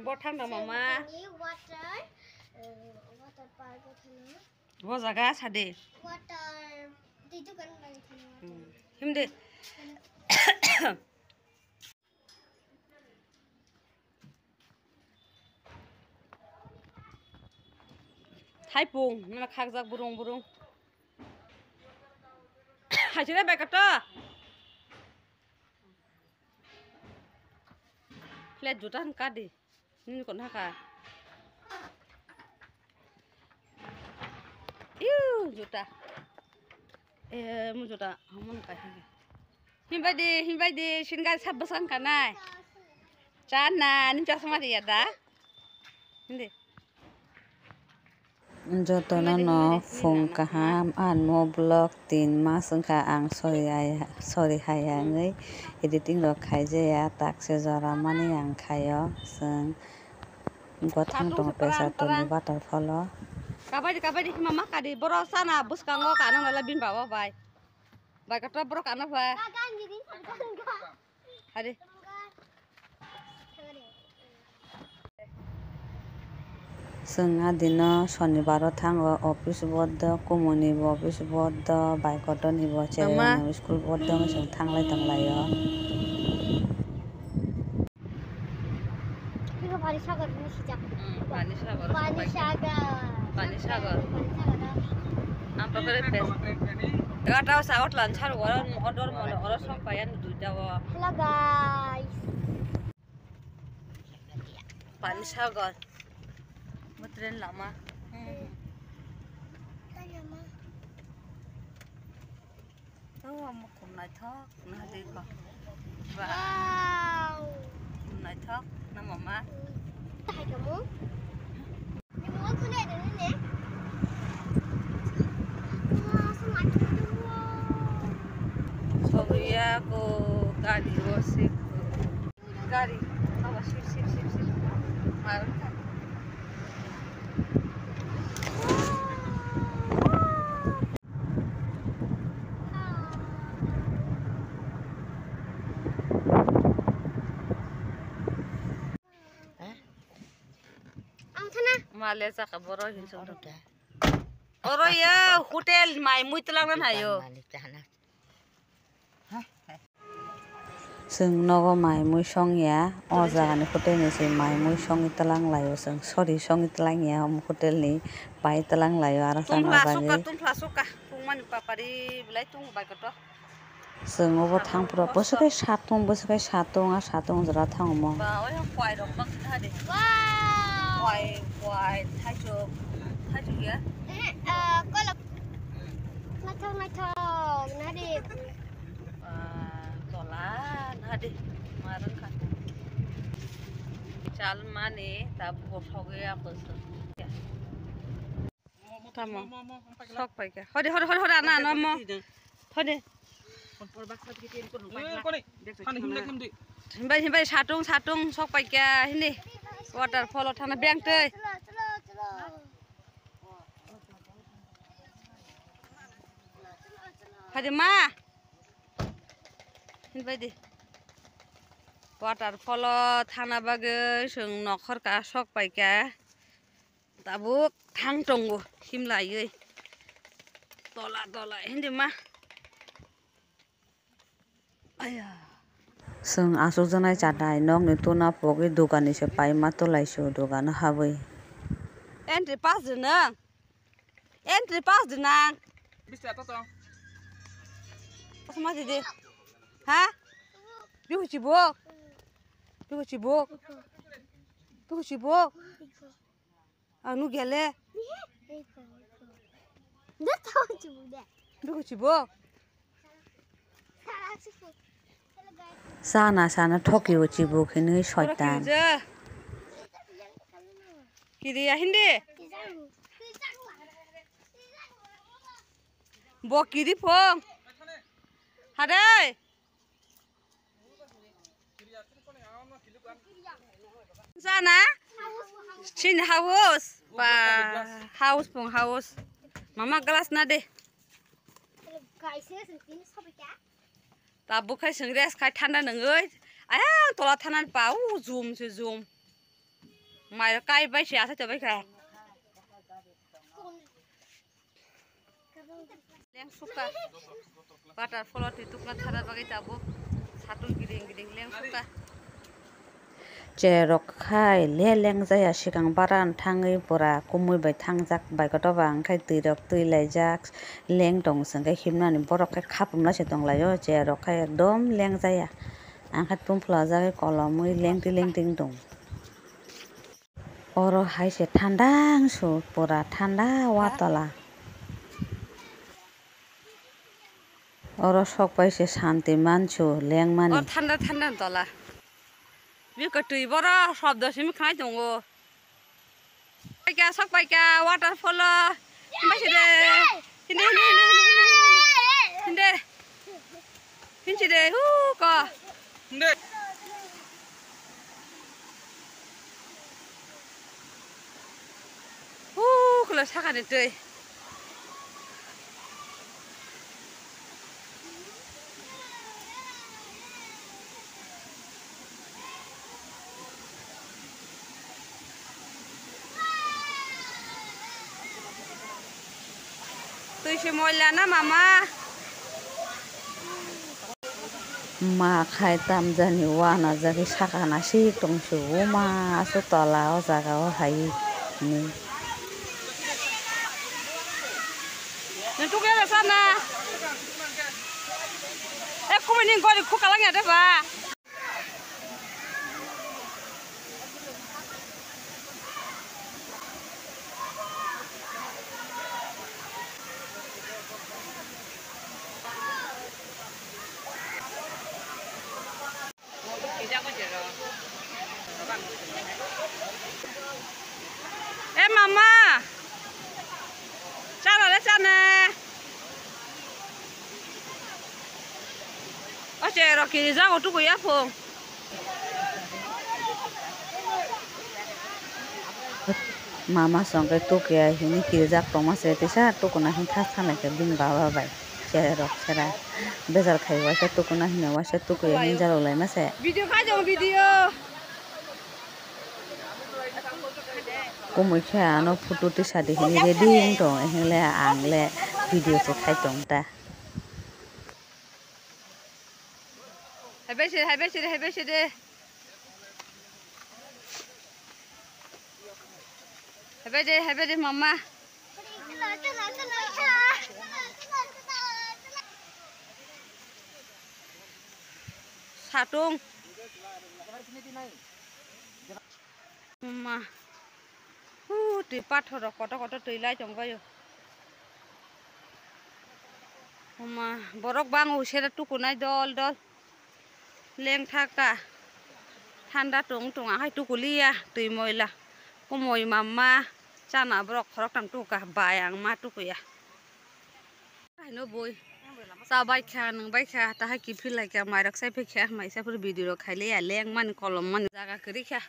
Bot thang dah mama. Bot jaga sade. Itu kan him deh. Hai pung, mana khakjak burung. Hasilnya baik kata. Lihat jutaan kade. Ini kon haka. Juta. Mu juta. Hamun kai. Himbai di shingai sabbasan kanai. Cana, ni chasma dia dah. Ini. Jotono no phone kaham an mo blog 3 mas angka ang sorry hayang editing lo khaije ya takse jara mani ang khayo seng gothang tong pesa toni waterfall Kabadi mama kadi boro sana bus kango kana nala bin bawa bai kata boro kana bai hadi seng adino shonibaro thango office boddo komuni office boddo baikoto ni bo chere school boddo seng thanglai yo Pani sagar. Apa kere pes? Kata sagot lancar orang odor orang sampayan dudawa. Hello guys. Pani sagar. Betren lama. Tahu amu kumnai thok, nah deka. Wow. Kumnai thok, na mama. Hai kamu. Ni mau aku naik dulu ni. Wah, semak dua. Soalnya aku gari wasik. Gari, awas sip. Marun kan. Malaysia ka boro hinsong dah. Oro ya hotel mai mui telangan hayo. seng nogo mai mui song ya o jaga ni hotel ni se mai mui song telang layo seng sorry song telang ya hotel ni pai telang layo ara sana bagi tum flasuka tung mani papari belai tung bai kato. Seng obo thangpura bosukai satung jara thangmo. Ba oi kwai rok bak thade. Kwai thaicho ya. Kolak. Matong nadi. Tolan hadi marun kan. Chal mane tab bothoge apos. Tamo. Sok pai ka. Hode ana mo. Hode. Himbai satung sok pai ka hini. Waterfall thana bank tei. Hadi ma. Himbai di. Waterfall thana bagai seng nokhor ka sok pai ka. Tabuk thang tongo himla yei. Tola hindi ma. Ayah. Seng asuk janai chatai nok ni tuna pogi dukani se pai ma to laisu dukan habui. Entry pass dinang. Bisa apa tong? Sama dede. Hah? Bihu cibok. Anu gele. Dah tahu cibok deh. Bihu cibok. Sana thoki uchi bukhini shaitan. Kiri ya hindi. Bo kiri pong. Hadai. Sana. Chin house. House. Mama gelas na deh. Tabuk kai sengres kai thanda nengoi. Tola thanan pau zoom. Mày cay bay xé sao cho bay khè. Leng suka. Butterfly itu kan cara bagai tabu. Satu giring leng suka. Cherok khai leng jaya sikang baran thangai pura kumui bai thangjak bai koto bang khai tuirok tuilaijak leng tong sangkai himnani borok khai khapumla se tonglayo cherok khai ekdom leng jaya angkhat pumpla jai kolomui lengting dong oro hai se thandang su pura thanda watala oro sok pai se shanti manchu leng mani Thanda tola. Biko tui bora shobdo simi khai tongo. Paika sok paika waterfall. Masih Hinde ka. Kalau sakan itu. Tuh si Moilana mama. Ma khai tam jani wana jagi sakana si tongsu ma asu tola o jaga o hai ni Nentu ke sana. Kumanin gori kukalang ada ba. Mama. Sana. Oce roki zango tuku ya po. mama songkai tukia hini kirjak tongma se tisa tukuna hin thas thana ke bin baba bai cherok sera bezar khai wasa tukuna hina wasa tukuya hin jalo lai na se Video ka jong video. kumui khe ano photo ti sadi hini ready tong hingle angle video se khai tong ta Hai besi de. Hai besi mama. Satung. Mama. Di pathor koto tuilai jong bayo. Mama, borok bang usera tukunai dol. Leng thaka. Thanda tung ahai tukulia tui moila. Kumoi mama. Chana borok khorok tang tuka bayang ma tukuya. Hai no boy. Sa bai kha nang bai kha ta ha ki philai ka mai rak sai phe kha mai sa pur video ro khai le ya leng man kolom man jaga kri kha.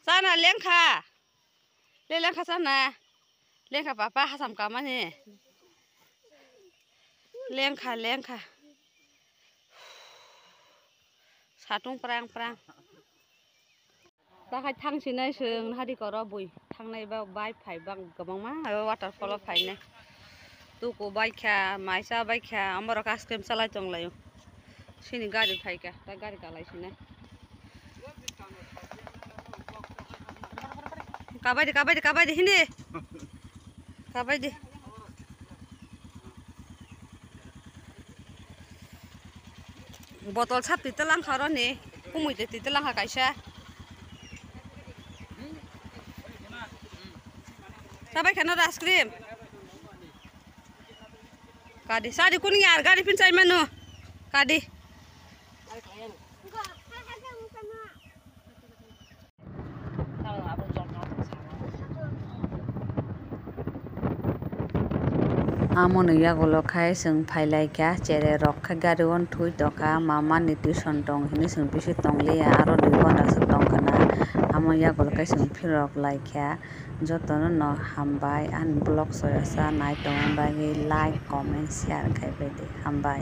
Sana leng kha. Leng kha sana. Leng kha papa hasam ka mani. Leng kha. Satung prang. Ta khai thang sinai sung hadi koro bui. Thang nai ba bai phai bang gabang ma waterfall phai ne. Tu ko bai kha mai sa bai kha amar ka scream salai tong layo. Sini gari phai ka ta gari ka lai sine. Kabai di hindi. Kabai di. Botol sap titelang kharo ni. Kumui te titelang ha kaisa. Kabai khana ice cream. Kadi sadi kuning yar gari pin sai manu. Kadi. amon ya golo khai sung phailai kya chere rok kha gari on thui toka mama ni tuition tong hini sung bisi tongle ya aro dui gonda sung tong kana amon ya golo kai sung phirok lai kya jotono no hambai an blog soyasa nai tong bagi like comment share khai bede hambai